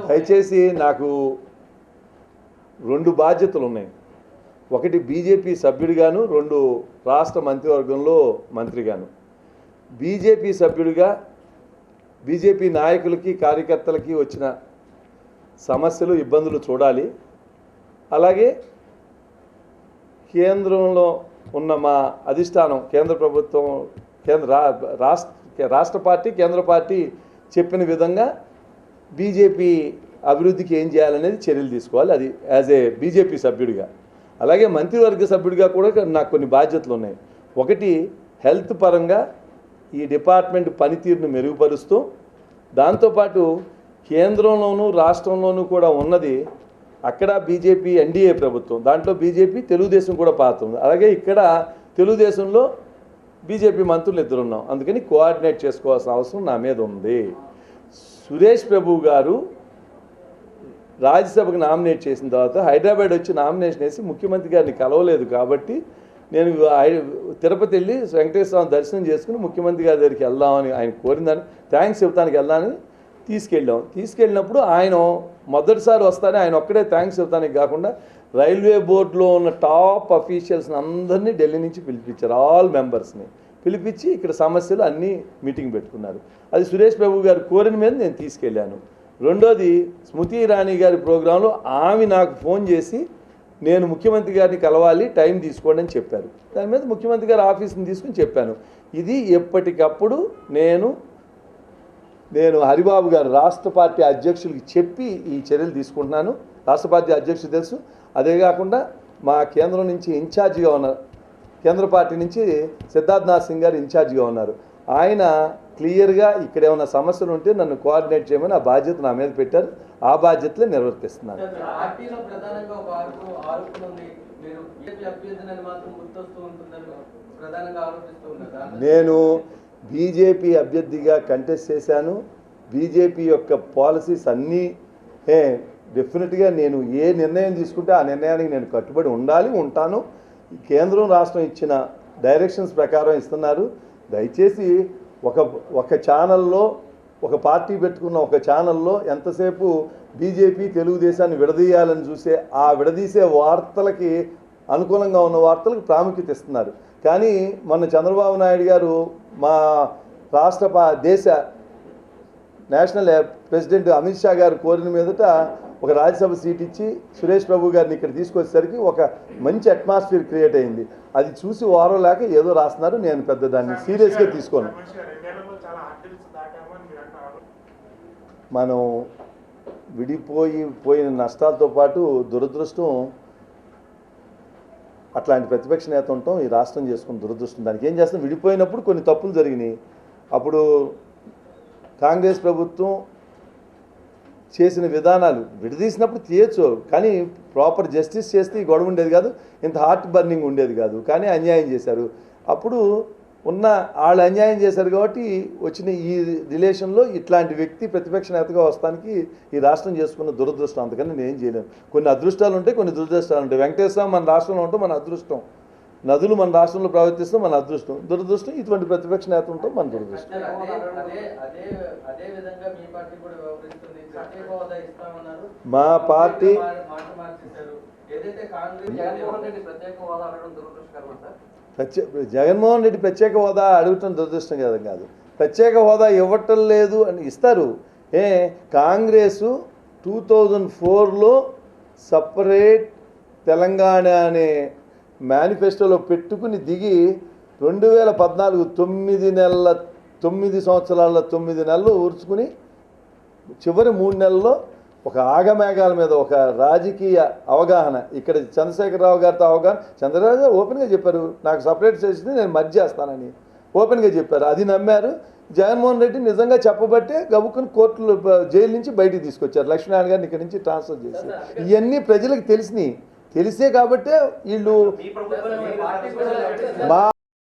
దయచేసి నాకు రెండు బాధ్యతలు ఉన్నాయి. ఒకటి బీజేపీ సభ్యుడిగాను, రెండు రాష్ట్ర మంత్రివర్గంలో మంత్రిగాను. బీజేపీ సభ్యుడిగా బీజేపీ నాయకులకి కార్యకర్తలకి వచ్చిన సమస్యలు ఇబ్బందులు చూడాలి. అలాగే కేంద్రంలో ఉన్న మా అధిష్టానం, కేంద్ర ప్రభుత్వం, రాష్ట్ర పార్టీ, కేంద్ర పార్టీ చెప్పిన విధంగా బీజేపీ అభివృద్ధికి ఏం చేయాలనేది చర్యలు తీసుకోవాలి. అది యాజ్ ఏ బీజేపీ సభ్యుడిగా. అలాగే మంత్రివర్గ సభ్యుడిగా కూడా నాకు కొన్ని బాధ్యతలు ఉన్నాయి. ఒకటి, హెల్త్ పరంగా ఈ డిపార్ట్మెంట్ పనితీరును మెరుగుపరుస్తూ, దాంతోపాటు కేంద్రంలోనూ రాష్ట్రంలోనూ కూడా ఉన్నది అక్కడ బీజేపీ ఎన్డీఏ ప్రభుత్వం, దాంట్లో బీజేపీ తెలుగుదేశం కూడా పాత్ర ఉంది. అలాగే ఇక్కడ తెలుగుదేశంలో బీజేపీ మంత్రులు ఇద్దరు ఉన్నాం. అందుకని కోఆర్డినేట్ చేసుకోవాల్సిన అవసరం నా మీద ఉంది. సురేష్ ప్రభు గారు రాజ్యసభకు నామినేట్ చేసిన తర్వాత హైదరాబాద్ వచ్చి నామినేషన్ వేసి ముఖ్యమంత్రి గారిని కలవలేదు కాబట్టి నేను తిరుపతి వెళ్ళి వెంకటేశ్వర స్వామి దర్శనం చేసుకుని ముఖ్యమంత్రి గారి దగ్గరికి వెళ్దామని, ఆయన కోరిందని థ్యాంక్స్ చెప్తానికి వెళ్దామని తీసుకెళ్ళినప్పుడు ఆయన మొదటిసారి వస్తానే ఆయన ఒక్కడే థ్యాంక్స్ చెప్తానికి కాకుండా రైల్వే బోర్డులో ఉన్న టాప్ అఫీషియల్స్ని అందరినీ ఢిల్లీ నుంచి పిలిపించారు. ఆల్ మెంబర్స్ని పిలిపించి ఇక్కడ సమస్యలు అన్నీ మీటింగ్ పెట్టుకున్నారు. అది సురేష్ బాబు గారు కోరిన మీద నేను తీసుకెళ్ళాను. రెండోది, స్మృతి ఇరానీ గారి ప్రోగ్రాంలో ఆమె నాకు ఫోన్ చేసి నేను ముఖ్యమంత్రి గారిని కలవాలి, టైం తీసుకోండి అని చెప్పారు. దాని మీద ముఖ్యమంత్రి గారి ఆఫీస్ని తీసుకుని చెప్పాను. ఇది ఎప్పటికప్పుడు నేను హరిబాబు గారు రాష్ట్ర పార్టీ అధ్యక్షులకి చెప్పి ఈ చర్యలు తీసుకుంటున్నాను. రాష్ట్ర పార్టీ అధ్యక్షుడు తెలుసు. అదే కాకుండా మా కేంద్రం నుంచి ఇన్ఛార్జిగా ఉన్నారు, కేంద్ర పార్టీ నుంచి సిద్ధార్థనాథ్ సింగ్ గారు ఇన్ఛార్జిగా ఉన్నారు. ఆయన క్లియర్గా ఇక్కడ ఏమైనా సమస్యలు ఉంటే నన్ను కోఆర్డినేట్ చేయమని ఆ బాధ్యత నా మీద పెట్టారు. ఆ బాధ్యతలే నిర్వర్తిస్తున్నాను. నేను బీజేపీ అభ్యర్థిగా కంటెస్ట్ చేశాను. బీజేపీ యొక్క పాలసీస్ అన్నీ డెఫినెట్గా నేను ఏ నిర్ణయం తీసుకుంటే ఆ నిర్ణయానికి నేను కట్టుబడి ఉంటాను. కేంద్రం రాష్ట్రం ఇచ్చిన డైరెక్షన్స్ ప్రకారం ఇస్తున్నారు. దయచేసి ఒక ఛానల్లో, ఒక పార్టీ పెట్టుకున్న ఒక ఛానల్లో ఎంతసేపు బీజేపీ తెలుగుదేశాన్ని విడదీయాలని చూసే ఆ విడదీసే వార్తలకి అనుకూలంగా ఉన్న వార్తలకు ప్రాముఖ్యత ఇస్తున్నారు. కానీ మొన్న చంద్రబాబు నాయుడు గారు మా దేశ నేషనల్ ప్రెసిడెంట్ అమిత్ షా గారు కోరిన మీదట ఒక రాజ్యసభ సీట్ ఇచ్చి సురేష్ ప్రభు గారిని ఇక్కడ తీసుకొచ్చేసరికి ఒక మంచి అట్మాస్ఫియర్ క్రియేట్ అయింది. అది చూసి వారం లేక ఏదో రాస్తున్నారు. నేను పెద్ద దాన్ని సీరియస్గా తీసుకోను. మనం పోయిన నష్టాలతో పాటు దురదృష్టం, అట్లాంటి ప్రతిపక్ష నేత ఉండటం ఈ రాష్ట్రం చేసుకున్న దురదృష్టం. దానికి ఏం చేస్తాం, విడిపోయినప్పుడు కొన్ని తప్పులు జరిగినాయి. అప్పుడు కాంగ్రెస్ ప్రభుత్వం చేసిన విధానాలు విడదీసినప్పుడు తీయచ్చు, కానీ ప్రాపర్ జస్టిస్ చేస్తే ఈ గొడవ ఉండేది కాదు, ఇంత హార్ట్ బర్నింగ్ ఉండేది కాదు. కానీ అన్యాయం చేశారు. అప్పుడు వాళ్ళు అన్యాయం చేశారు కాబట్టి వచ్చిన ఈ రిలేషన్లో ఇట్లాంటి వ్యక్తి ప్రతిపక్ష నేతగా వస్తానికి ఈ రాష్ట్రం చేసుకున్న దురదృష్టం. అందుకని నేను ఏం చేయలేను. కొన్ని అదృష్టాలు ఉంటాయి, కొన్ని దురదృష్టాలు ఉంటాయి. వెంకటేశ్వర మన రాష్ట్రంలో ఉంటాం, మన అదృష్టం. నదులు మన రాష్ట్రంలో ప్రవర్తిస్తాం, మన అదృష్టం. దురదృష్టం ఇటువంటి ప్రతిపక్ష నేత ఉంటాం, మన దురదృష్టం. మా పార్టీ జగన్మోహన్ రెడ్డి ప్రత్యేక హోదా అడగటం దురదృష్టం కాదు. ప్రత్యేక హోదా ఇవ్వటం లేదు అని ఇస్తారు. కాంగ్రెసు 2004లో సపరేట్ తెలంగాణ అనే మేనిఫెస్టోలో పెట్టుకుని దిగి 2014 9 సంవత్సరాల 9 నెలలు ఊర్చుకుని చివరి 3 నెలల్లో ఒక ఆగమేఘాల మీద ఒక రాజకీయ అవగాహన, ఇక్కడ చంద్రశేఖరరావు గారితో అవగాహన. చంద్రబాబు గారు ఓపెన్గా చెప్పారు, నాకు సపరేట్ చేసింది నేను మర్జ్ చేస్తానని ఓపెన్గా చెప్పారు. అది నమ్మారు. జగన్మోహన్ రెడ్డి నిజంగా చెప్పబట్టే గబుక్కుని కోర్టులు జైలు నుంచి బయటికి తీసుకొచ్చారు. లక్ష్మీనారాయణ గారిని ఇక్కడి నుంచి ట్రాన్స్ఫర్ చేశారు. ఇవన్నీ ప్రజలకు తెలిసే కాబట్టే వీళ్ళు